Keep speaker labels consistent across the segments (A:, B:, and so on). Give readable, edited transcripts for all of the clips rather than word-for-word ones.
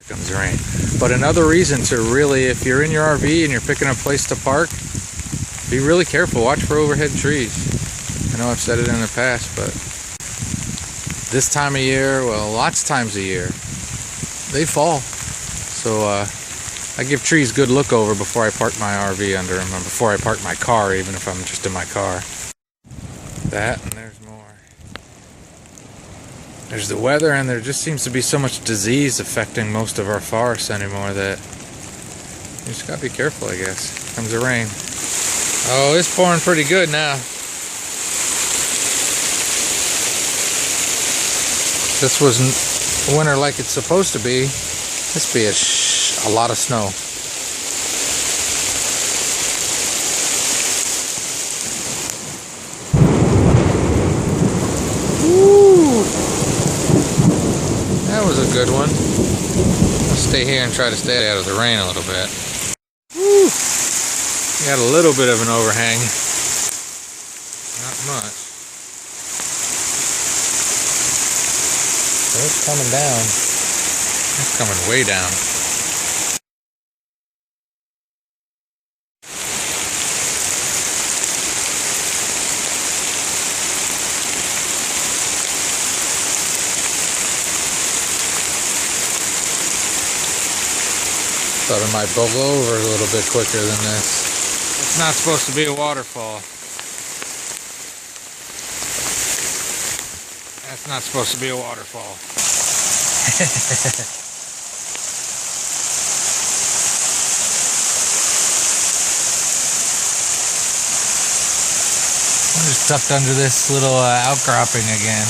A: Comes the rain. But another reason to really, if you're in your RV and you're picking a place to park, be really careful. Watch for overhead trees. I know I've said it in the past, but this time of year, well, lots of times a year, they fall. So I give trees good look over before I park my RV under them, and before I park my car, even if I'm just in my car. That, and there's more. There's the weather, and there just seems to be so much disease affecting most of our forests anymore that you just gotta be careful, I guess. Here comes the rain. Oh, it's pouring pretty good now. This wasn't winter like it's supposed to be. This be a lot of snow. Woo! That was a good one. I'll stay here and try to stay out of the rain a little bit. Woo! Got a little bit of an overhang. Not much. It's coming down. It's coming way down. Thought it might bubble over a little bit quicker than this. It's not supposed to be a waterfall. That's not supposed to be a waterfall. I'm just tucked under this little outcropping again.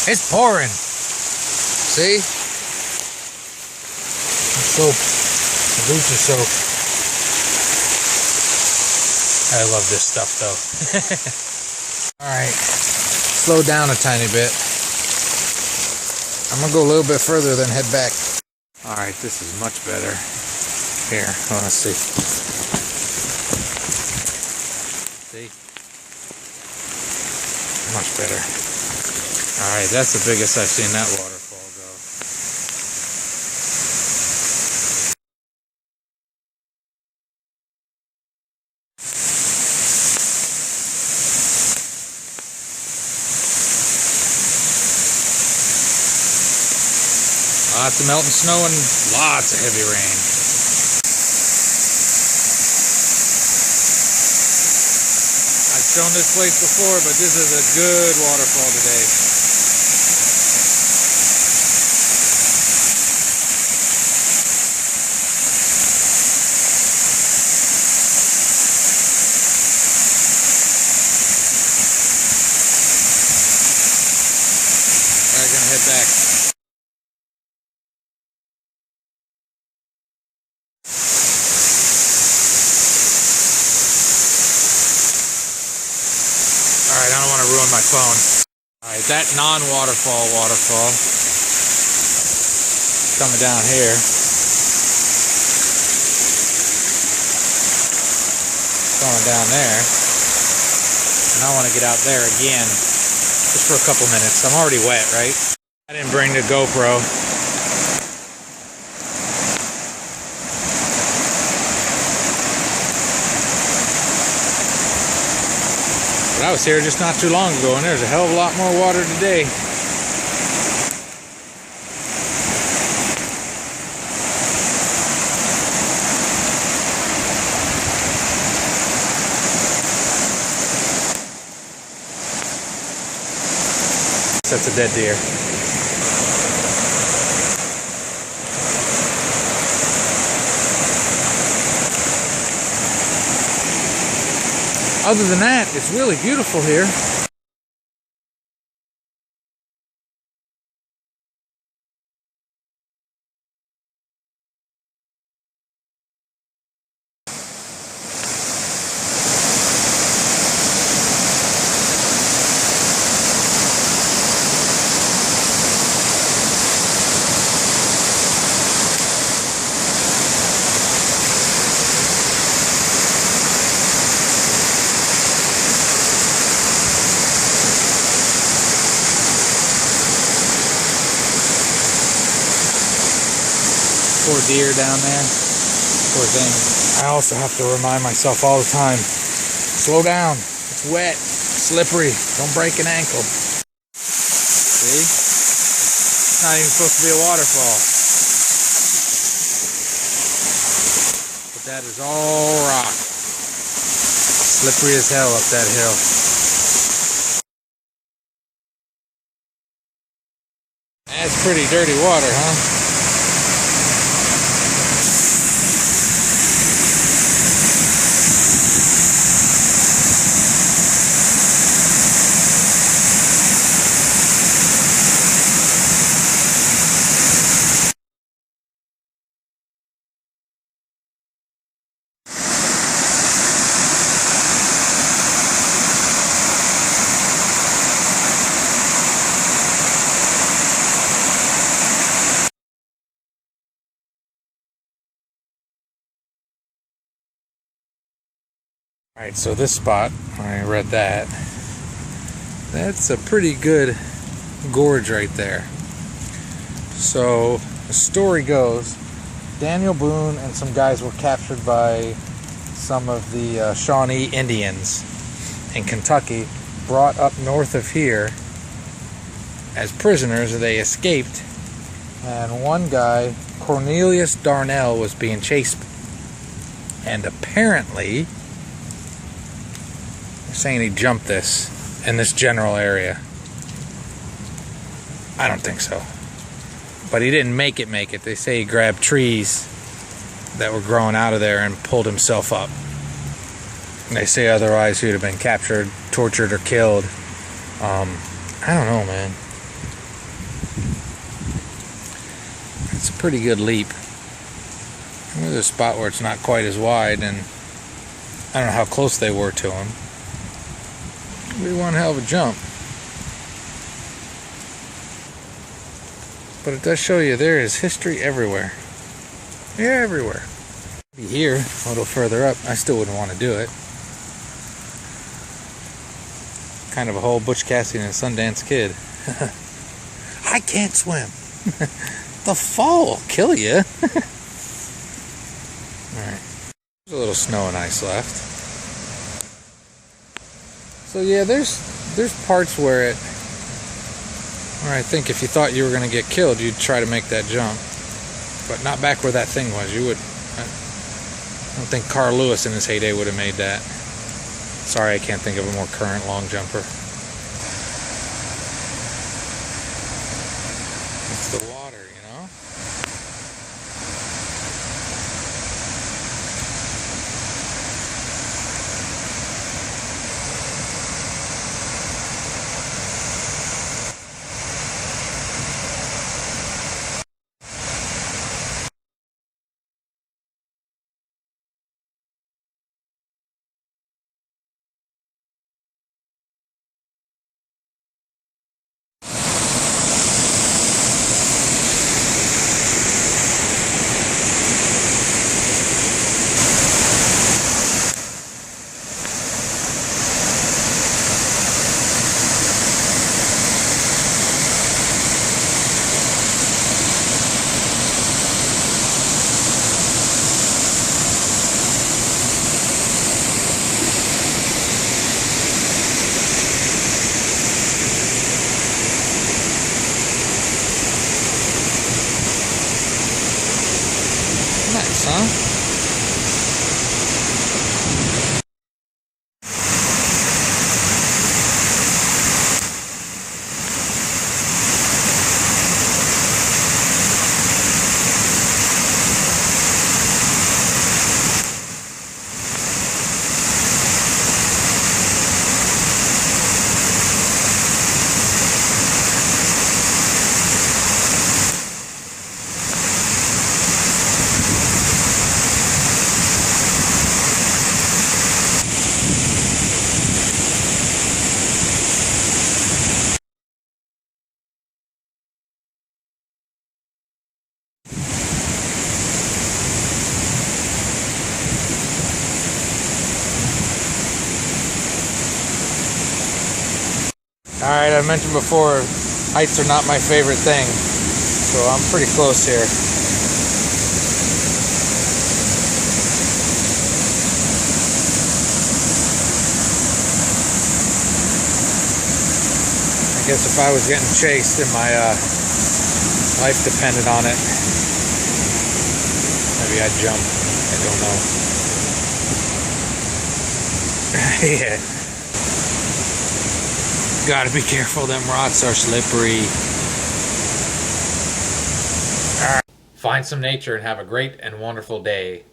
A: It's pouring. See? Soap. The boots are soaked. I love this stuff though. Alright. Slow down a tiny bit. I'm gonna go a little bit further, then head back. Alright, this is much better. Here, let's see. See? Much better. Alright, that's the biggest I've seen that waterfall go. Lots of melting snow and lots of heavy rain. I've shown this place before, but this is a good waterfall today. Alright, gonna head back. Alright, I don't want to ruin my phone. Alright, that non-waterfall waterfall coming down here. Going down there. And I want to get out there again just for a couple minutes. I'm already wet, right? I didn't bring the GoPro. I was here just not too long ago, and there's a hell of a lot more water today. That's a dead deer. Other than that, it's really beautiful here. Poor deer down there. Poor thing. I also have to remind myself all the time, slow down. It's wet, slippery. Don't break an ankle. See? It's not even supposed to be a waterfall. But that is all rock. Slippery as hell up that hill. That's pretty dirty water, huh? Alright, so this spot, I read that, that's a pretty good gorge right there. So, the story goes, Daniel Boone and some guys were captured by some of the Shawnee Indians in Kentucky, brought up north of here as prisoners. They escaped, and one guy, Cornelius Darnell, was being chased, and apparently saying he jumped this in this general area. I don't think so, but he didn't make it. They say he grabbed trees that were growing out of there and pulled himself up. And they say otherwise he would have been captured, tortured, or killed. I don't know, man. It's a pretty good leap. There's a spot where it's not quite as wide, and I don't know how close they were to him. It'd be one hell of a jump. But it does show you there is history everywhere. Yeah, everywhere. Maybe here, a little further up, I still wouldn't want to do it. Kind of a whole Butch Cassidy and Sundance Kid. I can't swim. The fall will kill you. Alright. There's a little snow and ice left. So yeah, there's parts where I think if you thought you were going to get killed, you'd try to make that jump. But not back where that thing was. You would. I don't think Carl Lewis in his heyday would have made that. Sorry, I can't think of a more current long jumper. It's the water, you know? Nice, huh? Alright, I mentioned before, heights are not my favorite thing, so I'm pretty close here. guess if I was getting chased and my life depended on it, maybe I'd jump. I don't know. Yeah. Gotta be careful, them rocks are slippery. All right. Find some nature and have a great and wonderful day.